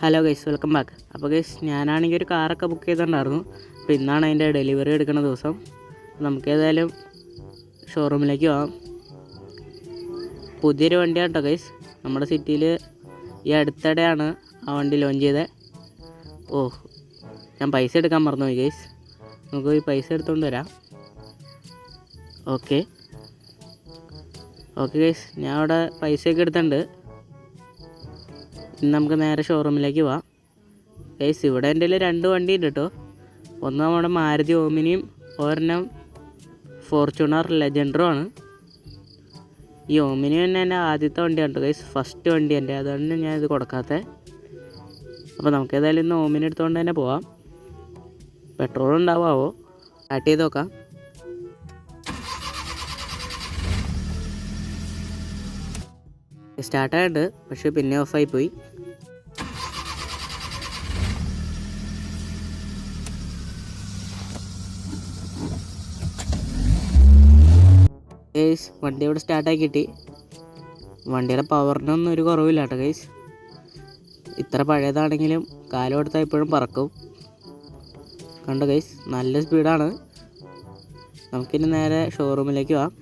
Hello guys, welcome back. അപ്പോൾ guys, ഞാനാണെങ്കിൽ ഒരു കാറൊക്കെ ബുക്ക് ചെയ്തിട്ടുണ്ടായിരുന്നു. അപ്പോൾ ഇന്നാണ് അതിൻ്റെ ഡെലിവറി എടുക്കുന്ന ദിവസം. നമുക്ക് ഏതായാലും ഷോറൂമിലേക്ക് പോകാം. പുതിയൊരു വണ്ടിയാണ് കേട്ടോ ഗൈസ്. നമ്മുടെ സിറ്റിയിൽ ഈ അടുത്തിടെയാണ് ആ വണ്ടി ലോഞ്ച് ചെയ്തത്. ഞാൻ പൈസ എടുക്കാൻ മറന്നുപോയി ഗൈസ്. നമുക്ക് ഈ പൈസ എടുത്തുകൊണ്ട് വരാം. ഓക്കെ ഗൈസ്, ഞാൻ അവിടെ പൈസയൊക്കെ എടുത്തിട്ടുണ്ട്. ഇന്ന് നമുക്ക് നേരെ ഷോറൂമിലേക്ക് പോവാം. ഗൈസ്, ഇവിടെ എൻ്റെ കയ്യിൽ 2 വണ്ടി ഉണ്ട് കേട്ടോ. ഒന്ന് നമ്മുടെ മാരുതി ഓമിനിയും ഒരെണ്ണം ഫോർച്യൂണർ ലെജൻഡറുമാണ്. ഈ ഓമിനി തന്നെ എൻ്റെ ആദ്യത്തെ വണ്ടിയാണ് കേട്ടോ ഗൈസ്, ഫസ്റ്റ് വണ്ടി എൻ്റെ. അതുകൊണ്ട് ഞാൻ ഇത് കൊടുക്കാത്തത്. അപ്പോൾ നമുക്ക് ഏതായാലും ഇന്ന് ഓമിനി എടുത്തുകൊണ്ട് തന്നെ പോവാം. പെട്രോൾ ഉണ്ടാവുമോ? സ്റ്റാർട്ട് ചെയ്ത് നോക്കാം. സ്റ്റാർട്ടായിട്ട് പക്ഷേ പിന്നെ ഓഫായി പോയി. ഗൈസ്, വണ്ടി ഇവിടെ സ്റ്റാർട്ടാക്കി കിട്ടി. വണ്ടിയുടെ പവറിനൊന്നും ഒരു കുറവില്ല കേട്ടോ ഗൈസ്. ഇത്ര പഴയതാണെങ്കിലും കാലം കൊടുത്താൽ ഇപ്പോഴും പറക്കും. കണ്ടോ ഗൈസ്, നല്ല സ്പീഡാണ്. നമുക്കിനി നേരെ ഷോറൂമിലേക്ക് പോവാം.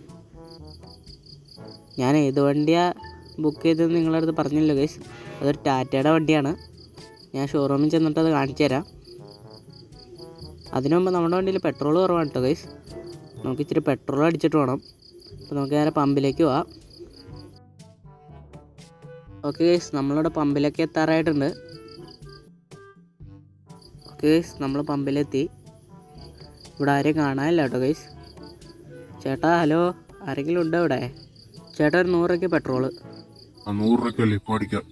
ഞാൻ ഏത് വണ്ടിയാണ് ബുക്ക് ചെയ്തത് നിങ്ങളുടെ അടുത്ത് പറഞ്ഞില്ല ഗൈസ്. അതൊരു ടാറ്റയുടെ വണ്ടിയാണ്. ഞാൻ ഷോറൂമിൽ ചെന്നിട്ട് അത് കാണിച്ചു തരാം. അതിനു മുമ്പ് നമ്മുടെ വണ്ടിയിൽ പെട്രോൾ കുറവാണ് കേട്ടോ ഗൈസ്. നമുക്ക് ഇച്ചിരി പെട്രോൾ അടിച്ചിട്ട് വേണം. അപ്പോൾ നമുക്ക് നേരെ പമ്പിലേക്ക് പോവാം. ഓക്കെ ഗൈസ്, നമ്മളിവിടെ പമ്പിലേക്ക് എത്താറായിട്ടുണ്ട്. ഓക്കെ ഗൈസ്, നമ്മൾ പമ്പിലെത്തി. ഇവിടെ ആരെയും കാണാനില്ല കേട്ടോ ഗൈസ്. ചേട്ടാ, ഹലോ, ആരെങ്കിലും ഉണ്ടോ ഇവിടെ? ചേട്ടാ, ഒരു 100 രൂപയ്ക്ക് പെട്രോള്. 100 രൂപയ്ക്കല്ലേ ഇപ്പോൾ അടിക്കാം.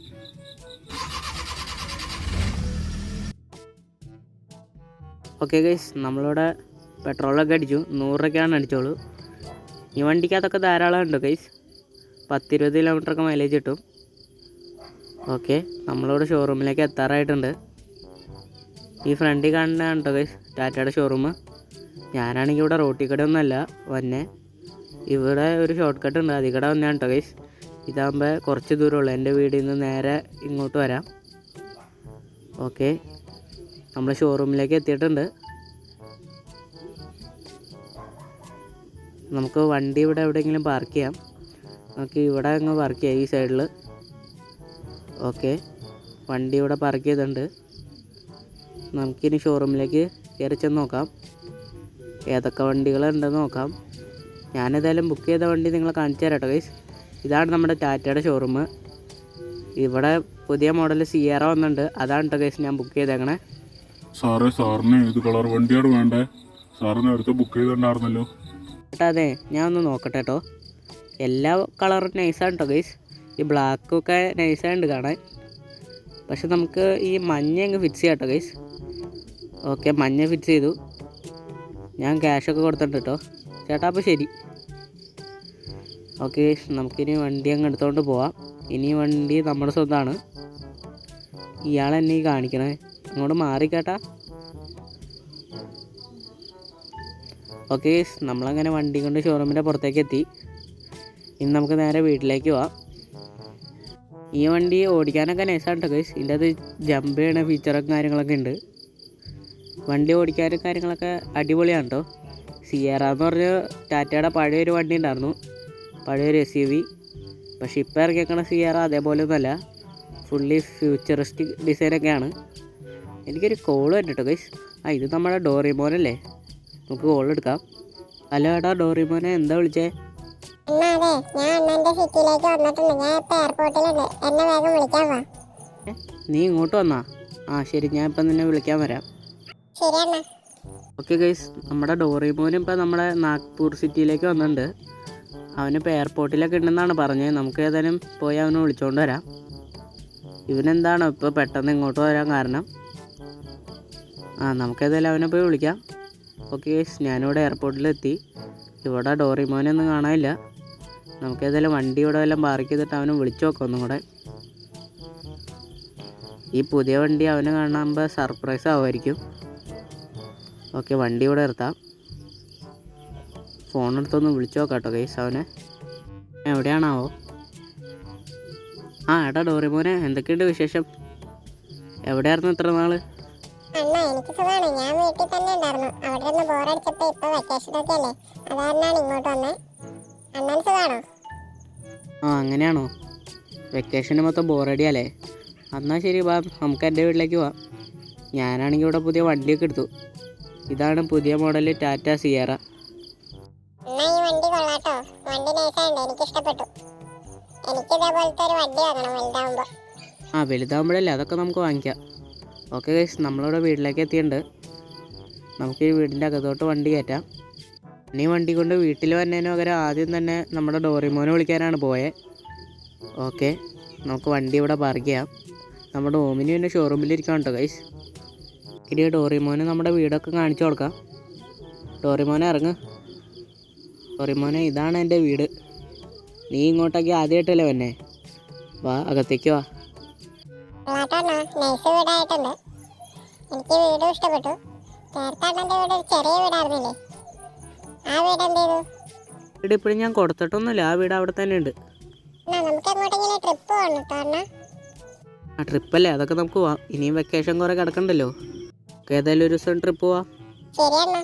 ഓക്കെ ഗൈസ്, നമ്മളിവിടെ പെട്രോളൊക്കെ അടിച്ചു. 100 രൂപയ്ക്കാണ് അടിച്ചോളൂ. ഈ വണ്ടിക്കകത്തൊക്കെ ധാരാളം ഉണ്ട് ഗൈസ്. 10-20 കിലോമീറ്ററൊക്കെ മൈലേജ് കിട്ടും. ഓക്കെ, നമ്മളിവിടെ ഷോറൂമിലേക്ക് എത്താറായിട്ടുണ്ട്. ഈ ഫ്രണ്ടിൽ കാണുന്നതാണ് കേട്ടോ ഗൈസ് ടാറ്റയുടെ ഷോറൂം. ഞാനാണെങ്കിൽ ഇവിടെ റോട്ടിൽ കൂടെ ഒന്നുമല്ല വന്നെ. ഇവിടെ ഒരു ഷോർട്ട് കട്ട് ഉണ്ട്, അതിൽ കൂടെ വന്നതാണ് കേട്ടോ ഗൈസ്. ഇതാകുമ്പോൾ കുറച്ച് ദൂരമുള്ളൂ. എൻ്റെ വീട്ടിൽ നിന്ന് നേരെ ഇങ്ങോട്ട് വരാം. ഓക്കെ, നമ്മൾ ഷോറൂമിലേക്ക് എത്തിയിട്ടുണ്ട്. നമുക്ക് വണ്ടി ഇവിടെ എവിടെയെങ്കിലും പാർക്ക് ചെയ്യാം. നമുക്ക് ഇവിടെ അങ്ങ് പാർക്ക് ചെയ്യാം, ഈ സൈഡിൽ. ഓക്കെ, വണ്ടി ഇവിടെ പാർക്ക് ചെയ്തിട്ടുണ്ട്. നമുക്കിനി ഷോറൂമിലേക്ക് കയറി ചെന്ന് നോക്കാം ഏതൊക്കെ വണ്ടികളുണ്ടെന്ന് നോക്കാം. ഞാനേതായാലും ബുക്ക് ചെയ്ത വണ്ടി നിങ്ങളെ കാണിച്ചു തരാം കേട്ടോ ഗൈസ്. ഇതാണ് നമ്മുടെ ടാറ്റയുടെ ഷോറൂം. ഇവിടെ പുതിയ മോഡൽ സിയറ വന്നിട്ടുണ്ട്. അതാണ് കേട്ടോ ഗൈസ് ഞാൻ ബുക്ക് ചെയ്തേക്കണേ. സാറിന് ഏത് കളർ വണ്ടിയാണ് വേണ്ടേ? സാറ് നേരത്തെ ബുക്ക് ചെയ്തിട്ടുണ്ടായിരുന്നല്ലോ. ചേട്ടാ, അതെ, ഞാൻ ഒന്ന് നോക്കട്ടെ കേട്ടോ. എല്ലാ കളറും നൈസാണ് കേട്ടോ ഗൈസ്. ഈ ബ്ലാക്കൊക്കെ നൈസായിട്ട് കാണാൻ. പക്ഷെ നമുക്ക് ഈ മഞ്ഞ അങ്ങ് ഫിക്സ് ചെയ്യാം കേട്ടോ ഗൈസ്. ഓക്കെ, മഞ്ഞ ഫിക്സ് ചെയ്തു. ഞാൻ ക്യാഷൊക്കെ കൊടുത്തിട്ടുണ്ട് കേട്ടോ. ചേട്ടാ, അപ്പോൾ ശരി. ഓക്കെ, നമുക്കിനി വണ്ടി അങ്ങ് എടുത്തുകൊണ്ട് പോവാം. ഇനി വണ്ടി നമ്മുടെ സ്വന്തമാണ്. ഇയാളെന്നെ ഈ കാണിക്കണേ, അങ്ങോട്ട് മാറിക്കേട്ടാ. ഓക്കെ, നമ്മളങ്ങനെ വണ്ടി കൊണ്ട് ഷോറൂമിൻ്റെ പുറത്തേക്ക് എത്തി. ഇനി നമുക്ക് നേരെ വീട്ടിലേക്ക് പോവാം. ഈ വണ്ടി ഓടിക്കാനൊക്കെ നൈസാണ് കേട്ടോ ഗൈസ്. ഇതിൻ്റെ അത് ജമ്പ് ചെയ്യണ ഫീച്ചറൊക്കെ കാര്യങ്ങളൊക്കെ ഉണ്ട്. വണ്ടി ഓടിക്കാനും കാര്യങ്ങളൊക്കെ അടിപൊളിയാണ് കേട്ടോ. സിയറ എന്ന് പറഞ്ഞ ടാറ്റയുടെ പഴയൊരു വണ്ടി ഉണ്ടായിരുന്നു, പഴയൊരു SUV. പക്ഷെ ഇപ്പോൾ ഇറങ്ങിയേക്കണ സിയറ അതേപോലെ ഒന്നുമല്ല, ഫുള്ളി ഫ്യൂച്ചറിസ്റ്റിക് ഡിസൈനൊക്കെയാണ്. എനിക്കൊരു കോൾ ഉണ്ട് കേട്ടോ ഗൈസ്. ഇത് നമ്മുടെ ഡോറിമോനല്ലേ, നമുക്ക് കോൾ എടുക്കാം. ഹലോ ഏട്ടാ, ഡോറിമോനെ, എന്താ വിളിച്ചേ? നീ ഇങ്ങോട്ട് വന്നാ? ശരി, ഞാൻ ഇപ്പം നിന്നെ വിളിക്കാൻ വരാം. ഓക്കെ ഗൈസ്, നമ്മുടെ ഡോറിമോനും ഇപ്പം നമ്മുടെ നാഗ്പൂർ സിറ്റിയിലേക്ക് വന്നിട്ടുണ്ട്. അവനിപ്പോൾ എയർപോർട്ടിലൊക്കെ ഉണ്ടെന്നാണ് പറഞ്ഞത്. നമുക്ക് ഏതായാലും പോയി അവനെ വിളിച്ചുകൊണ്ട് വരാം. ഇവനെന്താണോ ഇപ്പോൾ പെട്ടെന്ന് ഇങ്ങോട്ട് വരാൻ കാരണം? നമുക്കേതായാലും അവനെ പോയി വിളിക്കാം. ഓക്കെ ഗൈസ്, ഞാനിവിടെ എയർപോർട്ടിലെത്തി. ഇവിടെ ഡോറിമോനെ ഒന്നും കാണാനില്ല. നമുക്കേതായാലും വണ്ടി ഇവിടെ വല്ലതും പാർക്ക് ചെയ്തിട്ട് അവനെ വിളിച്ചു നോക്കാം ഒന്നും കൂടെ. ഈ പുതിയ വണ്ടി അവനെ കാണുമ്പോൾ സർപ്രൈസ് ആവുമായിരിക്കും. ഓക്കെ, വണ്ടി ഇവിടെ നിർത്താം. ഫോണെടുത്തൊന്ന് വിളിച്ചു നോക്കാം കേട്ടോ ഗൈസ് അവനെ. എവിടെയാണാവോ? എടാ ഡോറിമോനെ, എന്തൊക്കെയുണ്ട് വിശേഷം? എവിടെയായിരുന്നു ഇത്ര നാള്? അണ്ണാ എനിക്ക് സുഖമാണ്. ഞാൻ വീട്ടിൽ തന്നെ ഉണ്ടായിരുന്നു. അവിടെ നിന്ന് ബോറടിച്ചപ്പോ ഇപ്പൊ വെക്കേഷൻ ഒക്കെ അല്ലേ, അതാരണാണ് ഇങ്ങോട്ട് വന്നേ. അണ്ണൻ സുഖാണോ? ആ അങ്ങനെയാണോ? വെക്കേഷന് മൊത്തം ബോറടിയല്ലേ? എന്നാൽ ശരി, വാ നമുക്ക് എൻ്റെ വീട്ടിലേക്ക് പോവാം. ഞാനാണെങ്കിൽ ഇവിടെ പുതിയ വണ്ടിയൊക്കെ എടുത്തു. ഇതാണ് പുതിയ മോഡൽ ടാറ്റ സിയറ. അണ്ണാ ഈ വണ്ടി കൊള്ളാട്ടോ. വണ്ടി നൈസാണ്ട്, എനിക്ക് ഇഷ്ടപ്പെട്ടു. എനിക്ക് ഇതേപോലത്തെ ഒരു വണ്ടി വാങ്ങണം വലുതാവുമ്പോ. ആ വലുതാകുമ്പോഴല്ലേ, അതൊക്കെ നമുക്ക് വാങ്ങിക്കാം. ഓക്കെ ഗൈസ്, നമ്മളിവിടെ വീട്ടിലേക്ക് എത്തിയിട്ടുണ്ട്. നമുക്ക് ഈ വീടിൻ്റെ അകത്തോട്ട് വണ്ടി കയറ്റാം. ഈ വണ്ടി കൊണ്ട് വീട്ടിൽ വന്നതിന് പകരം ആദ്യം തന്നെ നമ്മുടെ ഡോറിമോനെ വിളിക്കാനാണ് പോയത്. ഓക്കെ, നമുക്ക് വണ്ടി ഇവിടെ പാർക്ക് ചെയ്യാം. നമ്മുടെ ഓമിനി പിന്നെ ഷോറൂമിലിരിക്കാം കേട്ടോ ഗൈസ്. ഇനി ഡോറിമോനെ നമ്മുടെ വീടൊക്കെ കാണിച്ചു കൊടുക്കാം. ഡോറിമോനെ ഇറങ്ങ്. ഡോറിമോനെ, ഇതാണ് എൻ്റെ വീട്. നീ ഇങ്ങോട്ടേക്ക് ആദ്യമായിട്ടല്ലേ വന്നെ? വാ, അകത്തേക്ക് വാ. കൊള്ളാട്ടോ നൈസ് വീടായിട്ടുണ്ട്. എനിക്ക് വീടും ഇഷ്ടപ്പെട്ടു. നേരത്തെ അണ്ണൻ്റെ വീട് ഒരു ചെറിയ വീടായിരുന്നില്ലേ, ആ വീട് എന്ത് ചെയ്തു? വീട് ഇപ്പോഴും ഞാൻ കൊടുത്തിട്ടൊന്നുമില്ല, ആ വീട് അവിടെ തന്നെ ഉണ്ട്. അണ്ണാ നമുക്ക് എങ്ങോട്ടെങ്കിലും ട്രിപ്പ് പോകണം കേട്ടോ അണ്ണാ. ആ ട്രിപ്പല്ലേ, അതൊക്കെ നമുക്ക് പോവാം. ഇനിയും വെക്കേഷൻ കുറേ കിടക്കണ്ടല്ലോ. ഏതായാലും ഒരു ദിവസം ട്രിപ്പ് പോവാം. ശരി അണ്ണാ.